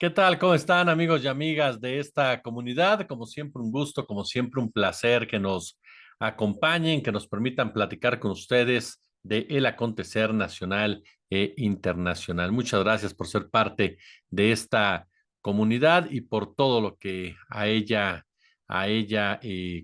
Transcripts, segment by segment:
¿Qué tal? ¿Cómo están, amigos y amigas de esta comunidad? Como siempre, un gusto, como siempre, un placer que nos acompañen, que nos permitan platicar con ustedes de el acontecer nacional e internacional. Muchas gracias por ser parte de esta comunidad y por todo lo que a ella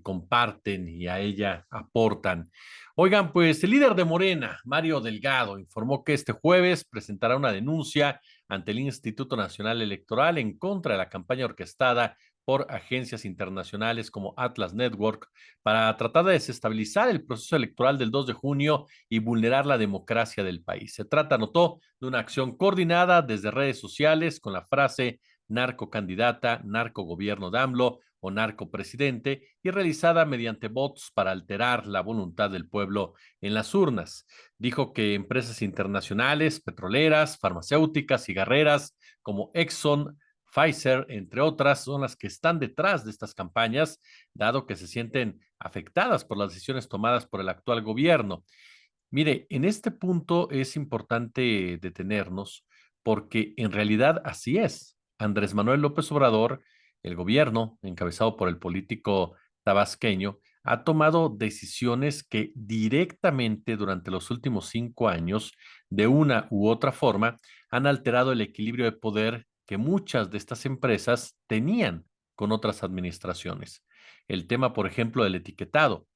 comparten y a ella aportan. Oigan, pues el líder de Morena, Mario Delgado, informó que este jueves presentará una denuncia ante el Instituto Nacional Electoral en contra de la campaña orquestada por agencias internacionales como Atlas Network para tratar de desestabilizar el proceso electoral del 2 de junio y vulnerar la democracia del país. Se trata, notó, de una acción coordinada desde redes sociales con la frase narcocandidata, narcogobierno de AMLO o narcopresidente y realizada mediante bots para alterar la voluntad del pueblo en las urnas. Dijo que empresas internacionales, petroleras, farmacéuticas, cigarreras como Exxon, Pfizer, entre otras, son las que están detrás de estas campañas, dado que se sienten afectadas por las decisiones tomadas por el actual gobierno. Mire, en este punto es importante detenernos porque en realidad así es. Andrés Manuel López Obrador, el gobierno encabezado por el político tabasqueño, ha tomado decisiones que directamente durante los últimos 5 años, de una u otra forma, han alterado el equilibrio de poder que muchas de estas empresas tenían con otras administraciones. El tema, por ejemplo, del etiquetado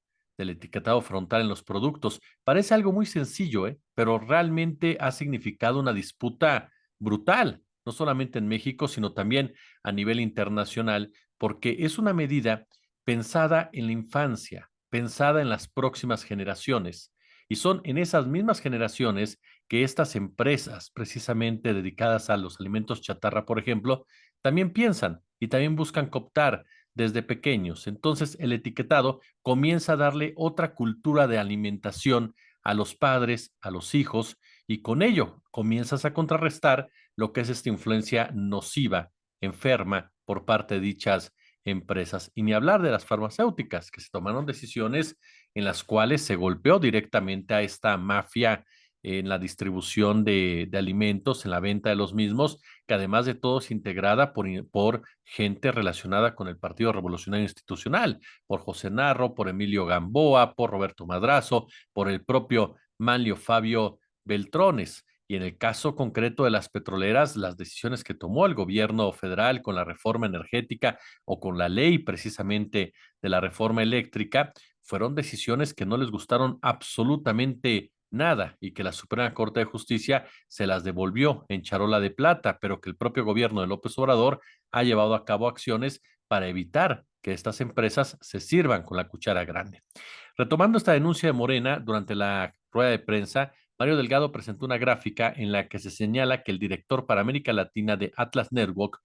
frontal en los productos. Parece algo muy sencillo, ¿eh? Pero realmente ha significado una disputa brutal, no solamente en México, sino también a nivel internacional, porque es una medida pensada en la infancia, pensada en las próximas generaciones. Y son en esas mismas generaciones que estas empresas, precisamente dedicadas a los alimentos chatarra, por ejemplo, también piensan y también buscan cooptar desde pequeños. Entonces, el etiquetado comienza a darle otra cultura de alimentación a los padres, a los hijos, y con ello comienzas a contrarrestar lo que es esta influencia nociva, enferma por parte de dichas empresas. Y ni hablar de las farmacéuticas, que se tomaron decisiones en las cuales se golpeó directamente a esta mafia en la distribución de alimentos, en la venta de los mismos, que además de todo es integrada por gente relacionada con el Partido Revolucionario Institucional, por José Narro, por Emilio Gamboa, por Roberto Madrazo, por el propio Manlio Fabio Beltrones. Y en el caso concreto de las petroleras, las decisiones que tomó el gobierno federal con la reforma energética o con la ley precisamente de la reforma eléctrica, fueron decisiones que no les gustaron absolutamente nada y que la Suprema Corte de Justicia se las devolvió en charola de plata, pero que el propio gobierno de López Obrador ha llevado a cabo acciones para evitar que estas empresas se sirvan con la cuchara grande. Retomando esta denuncia de Morena, durante la rueda de prensa, Mario Delgado presentó una gráfica en la que se señala que el director para América Latina de Atlas Network,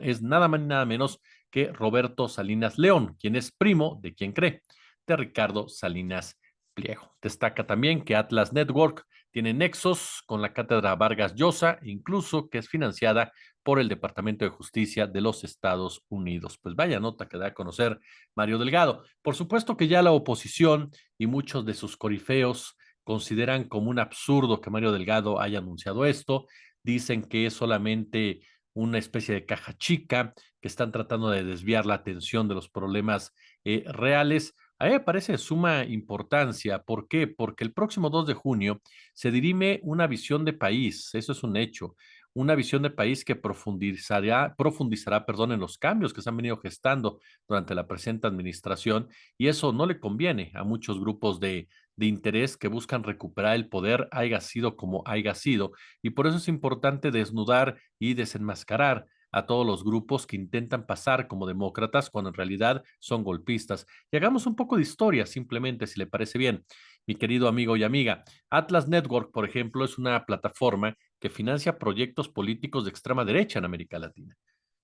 es nada más ni nada menos que Roberto Salinas León, quien es primo de quien cree, de Ricardo Salinas Pliego. Destaca también que Atlas Network tiene nexos con la Cátedra Vargas Llosa, incluso que es financiada por el Departamento de Justicia de los Estados Unidos. Pues vaya nota que da a conocer Mario Delgado. Por supuesto que ya la oposición y muchos de sus corifeos consideran como un absurdo que Mario Delgado haya anunciado esto. Dicen que es solamente una especie de caja chica, que están tratando de desviar la atención de los problemas reales. A mí me parece de suma importancia. ¿Por qué? Porque el próximo 2 de junio se dirime una visión de país, eso es un hecho, una visión de país que profundizará, en los cambios que se han venido gestando durante la presente administración, y eso no le conviene a muchos grupos de interés que buscan recuperar el poder, haya sido como haya sido, y por eso es importante desnudar y desenmascarar a todos los grupos que intentan pasar como demócratas cuando en realidad son golpistas. Y hagamos un poco de historia, simplemente, si le parece bien, mi querido amigo y amiga. Atlas Network, por ejemplo, es una plataforma que financia proyectos políticos de extrema derecha en América Latina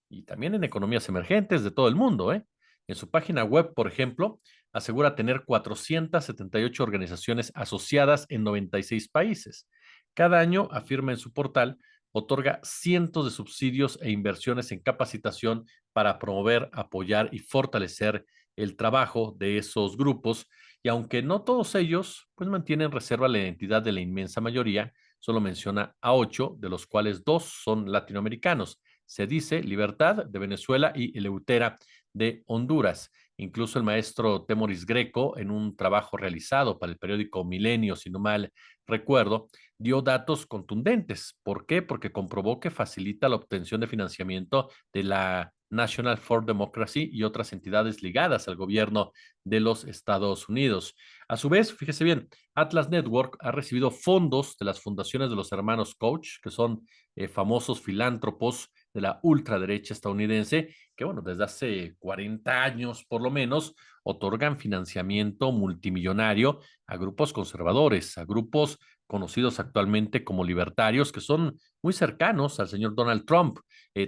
y también en economías emergentes de todo el mundo, ¿eh? En su página web, por ejemplo, asegura tener 478 organizaciones asociadas en 96 países. Cada año, afirma en su portal, otorga cientos de subsidios e inversiones en capacitación para promover, apoyar y fortalecer el trabajo de esos grupos. Y aunque no todos ellos, pues mantienen reserva la identidad de la inmensa mayoría, solo menciona a 8, de los cuales 2 son latinoamericanos. se dice, Libertad de Venezuela y Eleutera de Honduras. Incluso el maestro Temoris Greco, en un trabajo realizado para el periódico Milenio, si no mal recuerdo, dio datos contundentes. ¿Por qué? Porque comprobó que facilita la obtención de financiamiento de la National for Democracy y otras entidades ligadas al gobierno de los Estados Unidos. A su vez, fíjese bien, Atlas Network ha recibido fondos de las fundaciones de los hermanos Koch, que son famosos filántropos de la ultraderecha estadounidense, que bueno, desde hace 40 años por lo menos, otorgan financiamiento multimillonario a grupos conservadores, a grupos conocidos actualmente como libertarios, que son muy cercanos al señor Donald Trump.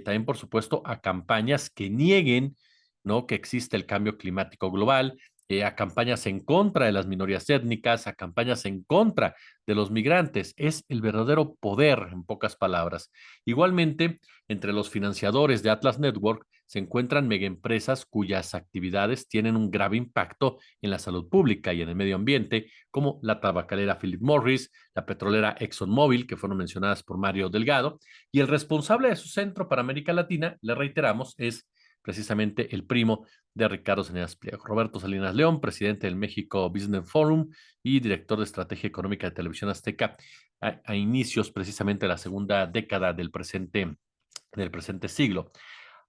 También, por supuesto, a campañas que nieguen, ¿no?, que existe el cambio climático global, a campañas en contra de las minorías étnicas, a campañas en contra de los migrantes. Es el verdadero poder, en pocas palabras. Igualmente, entre los financiadores de Atlas Network se encuentran megaempresas cuyas actividades tienen un grave impacto en la salud pública y en el medio ambiente, como la tabacalera Philip Morris, la petrolera ExxonMobil, que fueron mencionadas por Mario Delgado, y el responsable de su centro para América Latina, le reiteramos, es precisamente el primo de Ricardo Salinas Pliego, Roberto Salinas León, presidente del México Business Forum y director de Estrategia Económica de Televisión Azteca a inicios precisamente de la segunda década del presente siglo.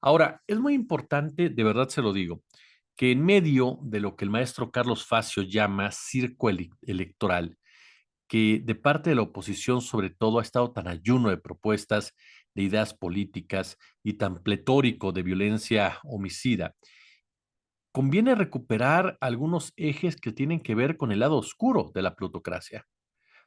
Ahora, es muy importante, de verdad se lo digo, que en medio de lo que el maestro Carlos Facio llama circo electoral, que de parte de la oposición sobre todo ha estado tan ayuno de propuestas, de ideas políticas y tan pletórico de violencia homicida, conviene recuperar algunos ejes que tienen que ver con el lado oscuro de la plutocracia.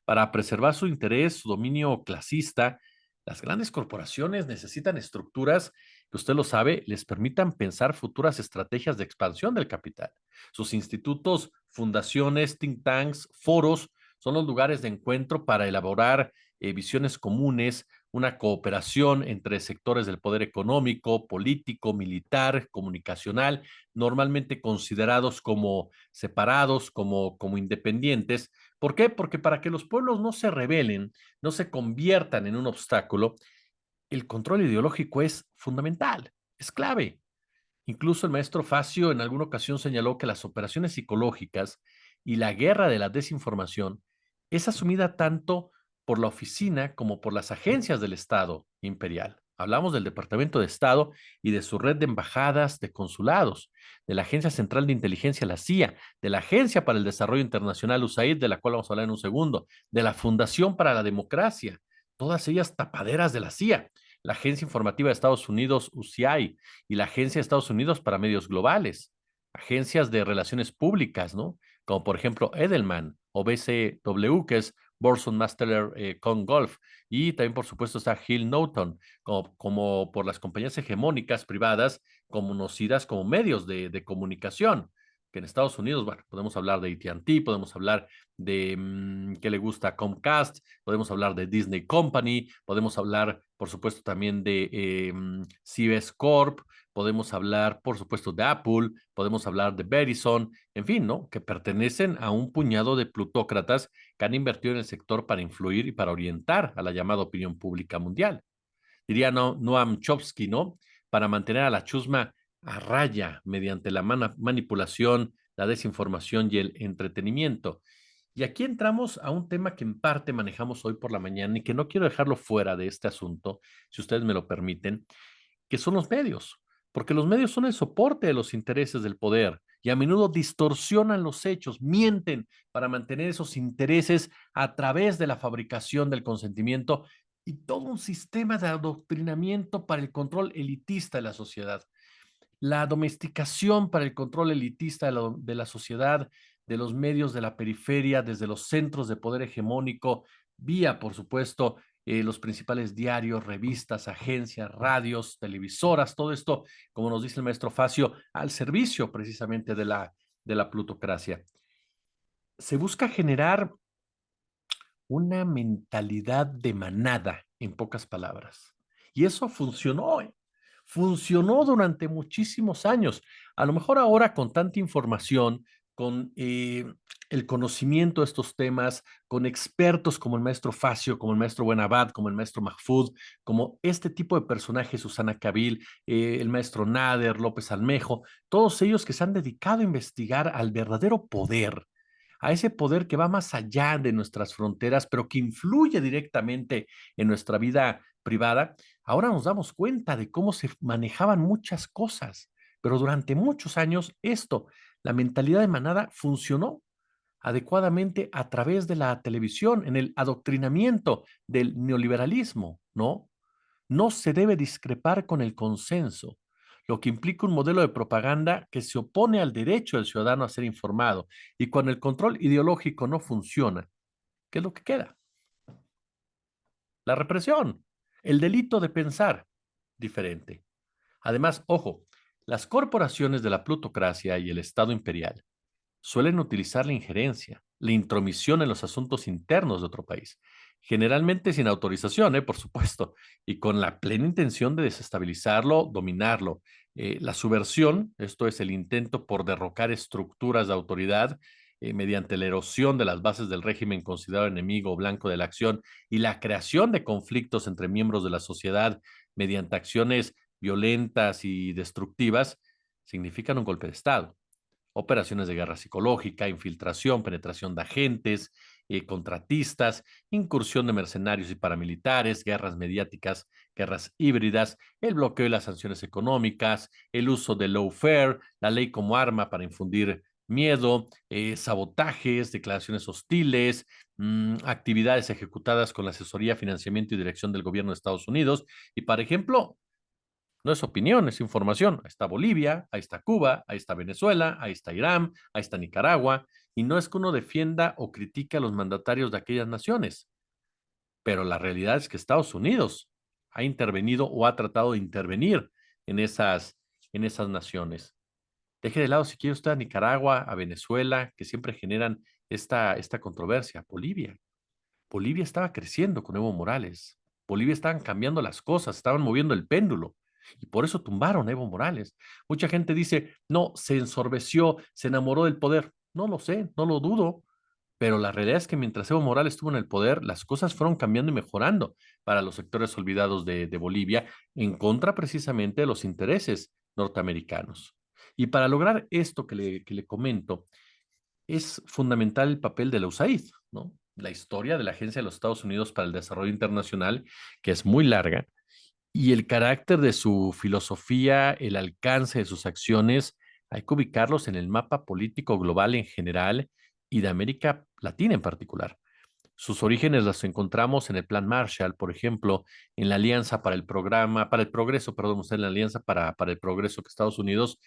Para preservar su interés, su dominio clasista, las grandes corporaciones necesitan estructuras que usted lo sabe, les permitan pensar futuras estrategias de expansión del capital. Sus institutos, fundaciones, think tanks, foros son los lugares de encuentro para elaborar visiones comunes, una cooperación entre sectores del poder económico, político, militar, comunicacional, normalmente considerados como separados, como independientes. ¿Por qué? Porque para que los pueblos no se rebelen, no se conviertan en un obstáculo, el control ideológico es fundamental, es clave. Incluso el maestro Facio en alguna ocasión señaló que las operaciones psicológicas y la guerra de la desinformación es asumida tanto por la oficina como por las agencias del Estado imperial. Hablamos del Departamento de Estado y de su red de embajadas, de consulados, de la Agencia Central de Inteligencia, la CIA, de la Agencia para el Desarrollo Internacional, USAID, de la cual vamos a hablar en un segundo, de la Fundación para la Democracia, todas ellas tapaderas de la CIA, la Agencia Informativa de Estados Unidos, UCI, y la Agencia de Estados Unidos para Medios Globales, agencias de relaciones públicas, ¿no? Como por ejemplo Edelman o BCW, que es Borson Master con Golf, y también por supuesto está Hill Norton, como por las compañías hegemónicas privadas conocidas como medios de comunicación, que en Estados Unidos, bueno, podemos hablar de AT&T, podemos hablar de qué le gusta Comcast, podemos hablar de Disney Company, podemos hablar, por supuesto, también de CBS Corp, podemos hablar, por supuesto, de Apple, podemos hablar de Verizon, en fin, ¿no? Que pertenecen a un puñado de plutócratas que han invertido en el sector para influir y para orientar a la llamada opinión pública mundial. Diría Noam Chomsky, ¿no? Para mantener a la chusma a raya mediante la manipulación, la desinformación y el entretenimiento. Y aquí entramos a un tema que en parte manejamos hoy por la mañana y que no quiero dejarlo fuera de este asunto, si ustedes me lo permiten, que son los medios, porque los medios son el soporte de los intereses del poder y a menudo distorsionan los hechos, mienten para mantener esos intereses a través de la fabricación del consentimiento y todo un sistema de adoctrinamiento para el control elitista de la sociedad. La domesticación para el control elitista de la sociedad, de los medios de la periferia, desde los centros de poder hegemónico, vía, por supuesto, los principales diarios, revistas, agencias, radios, televisoras, todo esto, como nos dice el maestro Facio, al servicio precisamente de la plutocracia. Se busca generar una mentalidad de manada, en pocas palabras. Y eso funcionó, ¿eh? Funcionó durante muchísimos años. A lo mejor ahora con tanta información, con el conocimiento de estos temas, con expertos como el maestro Facio, como el maestro Buenabad, como el maestro Mahfoud, como este tipo de personajes, Susana Cabil, el maestro Nader, López Almejo, todos ellos que se han dedicado a investigar al verdadero poder, a ese poder que va más allá de nuestras fronteras, pero que influye directamente en nuestra vida privada. Ahora nos damos cuenta de cómo se manejaban muchas cosas, pero durante muchos años la mentalidad de manada funcionó adecuadamente a través de la televisión, en el adoctrinamiento del neoliberalismo, ¿no? No se debe discrepar con el consenso, lo que implica un modelo de propaganda que se opone al derecho del ciudadano a ser informado. Y cuando el control ideológico no funciona, ¿qué es lo que queda? La represión, el delito de pensar diferente. Además, ojo, las corporaciones de la plutocracia y el Estado imperial suelen utilizar la injerencia, la intromisión en los asuntos internos de otro país, generalmente sin autorización, por supuesto, y con la plena intención de desestabilizarlo, dominarlo. La subversión, esto es el intento por derrocar estructuras de autoridad mediante la erosión de las bases del régimen considerado enemigo blanco de la acción y la creación de conflictos entre miembros de la sociedad mediante acciones violentas y destructivas, significan un golpe de Estado. Operaciones de guerra psicológica, infiltración, penetración de agentes, contratistas, incursión de mercenarios y paramilitares, guerras mediáticas, guerras híbridas, el bloqueo y las sanciones económicas, el uso del lawfare, la ley como arma para infundir miedo, sabotajes, declaraciones hostiles, actividades ejecutadas con la asesoría, financiamiento y dirección del gobierno de Estados Unidos. Y, por ejemplo, no es opinión, es información. Ahí está Bolivia, ahí está Cuba, ahí está Venezuela, ahí está Irán, ahí está Nicaragua. Y no es que uno defienda o critique a los mandatarios de aquellas naciones, pero la realidad es que Estados Unidos ha intervenido o ha tratado de intervenir en esas naciones. Deje de lado si quiere usted a Nicaragua, a Venezuela, que siempre generan esta controversia. Bolivia estaba creciendo con Evo Morales. Bolivia estaban cambiando las cosas, estaban moviendo el péndulo. Y por eso tumbaron a Evo Morales. Mucha gente dice, no, se ensorbeció, se enamoró del poder. No lo sé, no lo dudo. Pero la realidad es que mientras Evo Morales estuvo en el poder, las cosas fueron cambiando y mejorando para los sectores olvidados de Bolivia, en contra precisamente de los intereses norteamericanos. Y para lograr esto que le comento, es fundamental el papel de la USAID, ¿no? La historia de la Agencia de los Estados Unidos para el Desarrollo Internacional, que es muy larga, y el carácter de su filosofía, el alcance de sus acciones, hay que ubicarlos en el mapa político global en general y de América Latina en particular. Sus orígenes los encontramos en el Plan Marshall, por ejemplo, en la Alianza para el Programa, para el Progreso, perdón, en la Alianza para el Progreso que Estados Unidos,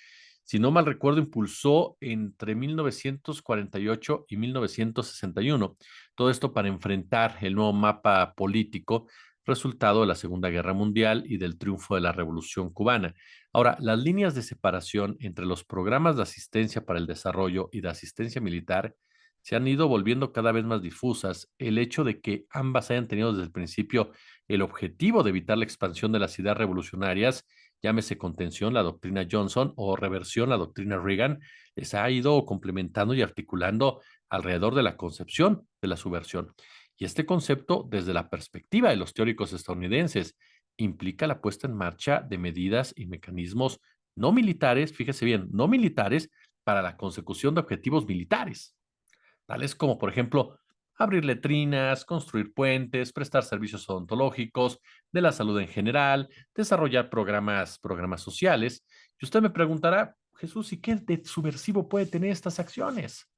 si no mal recuerdo, impulsó entre 1948 y 1961. Todo esto para enfrentar el nuevo mapa político resultado de la Segunda Guerra Mundial y del triunfo de la Revolución Cubana. Ahora, las líneas de separación entre los programas de asistencia para el desarrollo y de asistencia militar se han ido volviendo cada vez más difusas. El hecho de que ambas hayan tenido desde el principio el objetivo de evitar la expansión de las ideas revolucionarias, llámese contención, la doctrina Johnson, o reversión, la doctrina Reagan, les ha ido complementando y articulando alrededor de la concepción de la subversión. Y este concepto, desde la perspectiva de los teóricos estadounidenses, implica la puesta en marcha de medidas y mecanismos no militares, fíjese bien, no militares, para la consecución de objetivos militares, tales como, por ejemplo, abrir letrinas, construir puentes, prestar servicios odontológicos, de la salud en general, desarrollar programas sociales. Y usted me preguntará, Jesús, ¿y qué de subversivo puede tener estas acciones?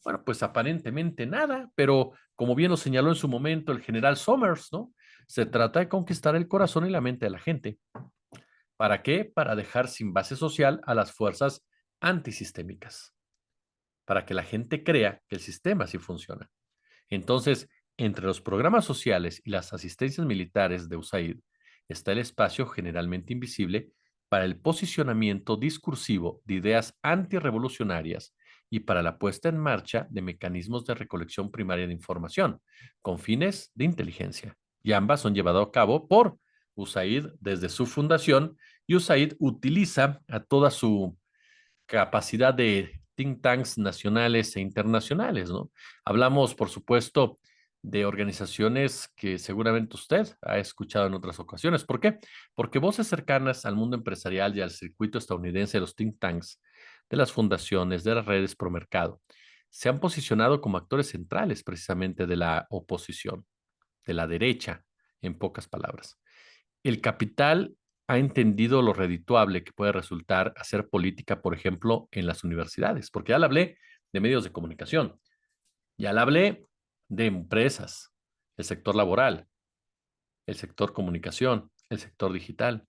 Bueno, pues aparentemente nada, pero como bien lo señaló en su momento el general Somers, ¿no? Se trata de conquistar el corazón y la mente de la gente. ¿Para qué? Para dejar sin base social a las fuerzas antisistémicas, para que la gente crea que el sistema sí funciona. Entonces, entre los programas sociales y las asistencias militares de USAID está el espacio generalmente invisible para el posicionamiento discursivo de ideas antirrevolucionarias y para la puesta en marcha de mecanismos de recolección primaria de información con fines de inteligencia. Y ambas son llevadas a cabo por USAID desde su fundación, y USAID utiliza a toda su capacidad de think tanks nacionales e internacionales, ¿no? Hablamos, por supuesto, de organizaciones que seguramente usted ha escuchado en otras ocasiones. ¿Por qué? Porque voces cercanas al mundo empresarial y al circuito estadounidense de los think tanks, de las fundaciones, de las redes pro mercado, se han posicionado como actores centrales precisamente de la oposición, de la derecha, en pocas palabras. El capital ha entendido lo redituable que puede resultar hacer política, por ejemplo, en las universidades, porque ya le hablé de medios de comunicación, ya le hablé de empresas, el sector laboral, el sector comunicación, el sector digital,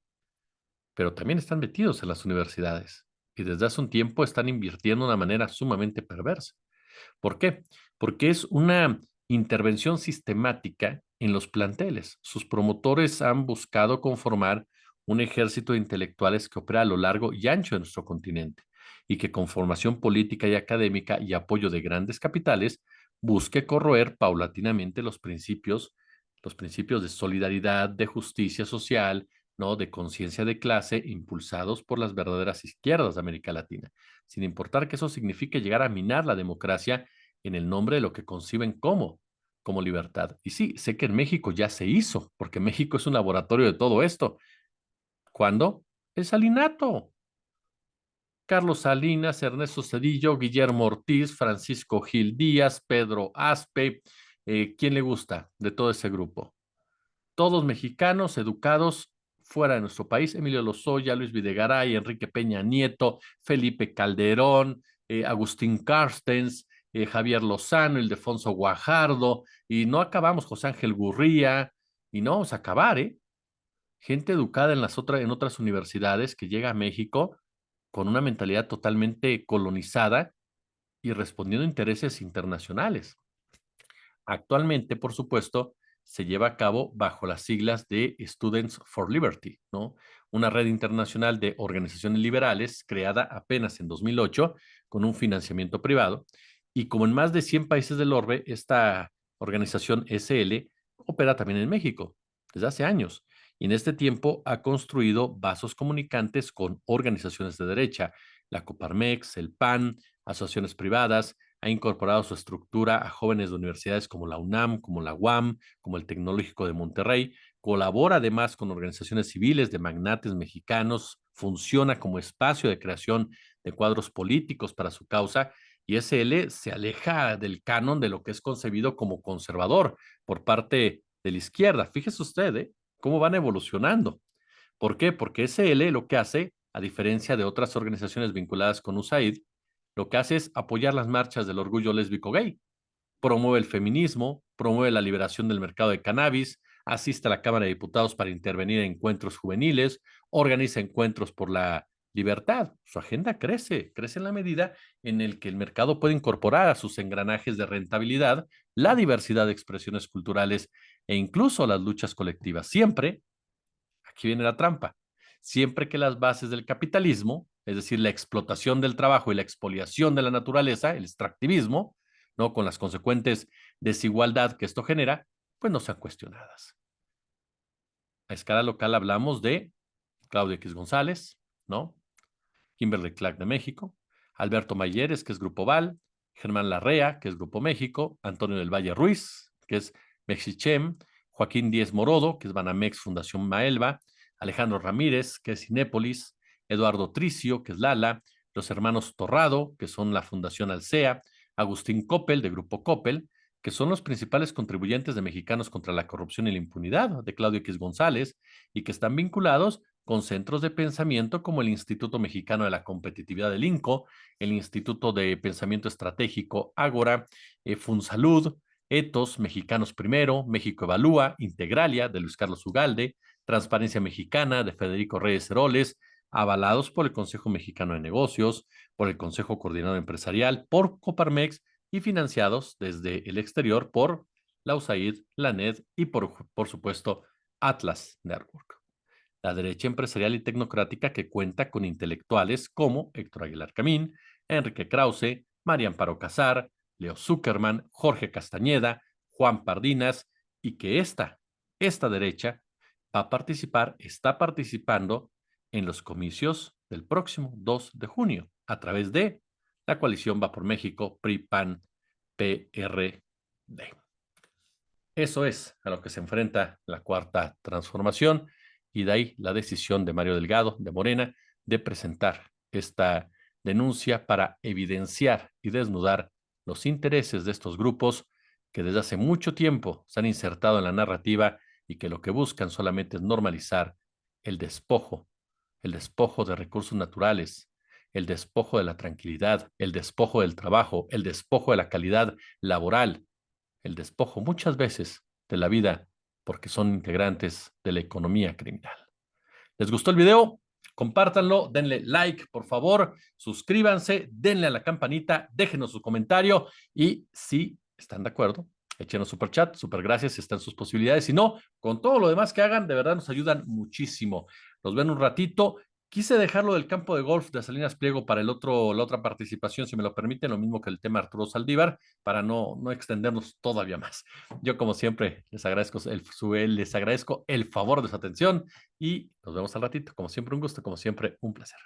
pero también están metidos en las universidades y desde hace un tiempo están invirtiendo de una manera sumamente perversa. ¿Por qué? Porque es una intervención sistemática en los planteles. Sus promotores han buscado conformar un ejército de intelectuales que opera a lo largo y ancho de nuestro continente y que con formación política y académica y apoyo de grandes capitales busque corroer paulatinamente los principios de solidaridad, de justicia social, ¿no? De conciencia de clase impulsados por las verdaderas izquierdas de América Latina, sin importar que eso signifique llegar a minar la democracia en el nombre de lo que conciben como libertad. Y sí, sé que en México ya se hizo, porque México es un laboratorio de todo esto. ¿Cuándo? El Salinato. Carlos Salinas, Ernesto Cedillo, Guillermo Ortiz, Francisco Gil Díaz, Pedro Aspe, ¿quién le gusta de todo ese grupo? Todos mexicanos educados fuera de nuestro país: Emilio Lozoya, Luis Videgaray, Enrique Peña Nieto, Felipe Calderón, Agustín Carstens, Javier Lozano, Ildefonso Guajardo, y no acabamos, José Ángel Gurría, y no vamos a acabar, ¿eh? Gente educada en otras universidades que llega a México con una mentalidad totalmente colonizada y respondiendo a intereses internacionales. Actualmente, por supuesto, se lleva a cabo bajo las siglas de Students for Liberty, ¿no? Una red internacional de organizaciones liberales creada apenas en 2008 con un financiamiento privado. Y como en más de 100 países del orbe, esta organización SL opera también en México desde hace años. Y en este tiempo ha construido vasos comunicantes con organizaciones de derecha, la Coparmex, el PAN, asociaciones privadas, ha incorporado su estructura a jóvenes de universidades como la UNAM, como la UAM, como el Tecnológico de Monterrey, colabora además con organizaciones civiles de magnates mexicanos, funciona como espacio de creación de cuadros políticos para su causa y SL se aleja del canon de lo que es concebido como conservador por parte de la izquierda. Fíjese usted, cómo van evolucionando. ¿Por qué? Porque SL lo que hace, a diferencia de otras organizaciones vinculadas con USAID, lo que hace es apoyar las marchas del orgullo lésbico gay, promueve el feminismo, promueve la liberación del mercado de cannabis, asiste a la Cámara de Diputados para intervenir en encuentros juveniles, organiza encuentros por la libertad. Su agenda crece en la medida en el que el mercado puede incorporar a sus engranajes de rentabilidad la diversidad de expresiones culturales e incluso las luchas colectivas. Siempre, aquí viene la trampa, siempre que las bases del capitalismo, es decir, la explotación del trabajo y la expoliación de la naturaleza, el extractivismo, ¿no? Con las consecuentes desigualdad que esto genera, pues no sean cuestionadas. A escala local hablamos de Claudio X González, ¿no? Kimberly Clark de México, Alberto Mayeres, que es Grupo Val, Germán Larrea, que es Grupo México, Antonio del Valle Ruiz, que es Mexichem, Joaquín Díez Morodo, que es Banamex Fundación Maelva, Alejandro Ramírez, que es Cinépolis, Eduardo Tricio, que es Lala, los hermanos Torrado, que son la Fundación Alsea, Agustín Coppel, de Grupo Coppel, que son los principales contribuyentes de Mexicanos contra la Corrupción y la Impunidad, de Claudio X González, y que están vinculados con centros de pensamiento como el Instituto Mexicano de la Competitividad del INCO, el Instituto de Pensamiento Estratégico Ágora, Funsalud, Etos, Mexicanos Primero, México Evalúa, Integralia, de Luis Carlos Ugalde, Transparencia Mexicana, de Federico Reyes Heroles, avalados por el Consejo Mexicano de Negocios, por el Consejo Coordinador Empresarial, por Coparmex y financiados desde el exterior por la USAID, la NED y por supuesto Atlas Network. La derecha empresarial y tecnocrática que cuenta con intelectuales como Héctor Aguilar Camín, Enrique Krause, María Amparo Casar, Leo Zuckerman, Jorge Castañeda, Juan Pardinas, y que esta derecha va a participar, está participando en los comicios del próximo 2 de junio a través de la coalición Va por México, PRI, PAN, PRD. Eso es a lo que se enfrenta la cuarta transformación y de ahí la decisión de Mario Delgado, de Morena, de presentar esta denuncia para evidenciar y desnudar los intereses de estos grupos que desde hace mucho tiempo se han insertado en la narrativa y que lo que buscan solamente es normalizar el despojo de recursos naturales, el despojo de la tranquilidad, el despojo del trabajo, el despojo de la calidad laboral, el despojo muchas veces de la vida porque son integrantes de la economía criminal. ¿Les gustó el video? Compártanlo, denle like, por favor, suscríbanse, denle a la campanita, déjenos su comentario y si están de acuerdo, échenos super chat, super gracias si están sus posibilidades. Si no, con todo lo demás que hagan, de verdad nos ayudan muchísimo. Nos ven un ratito. Quise dejarlo del campo de golf de Salinas Pliego para la otra participación, si me lo permiten, lo mismo que el tema Arturo Saldívar, para no extendernos todavía más. Yo, como siempre, les agradezco el favor de su atención y nos vemos al ratito. Como siempre, un gusto, como siempre, un placer.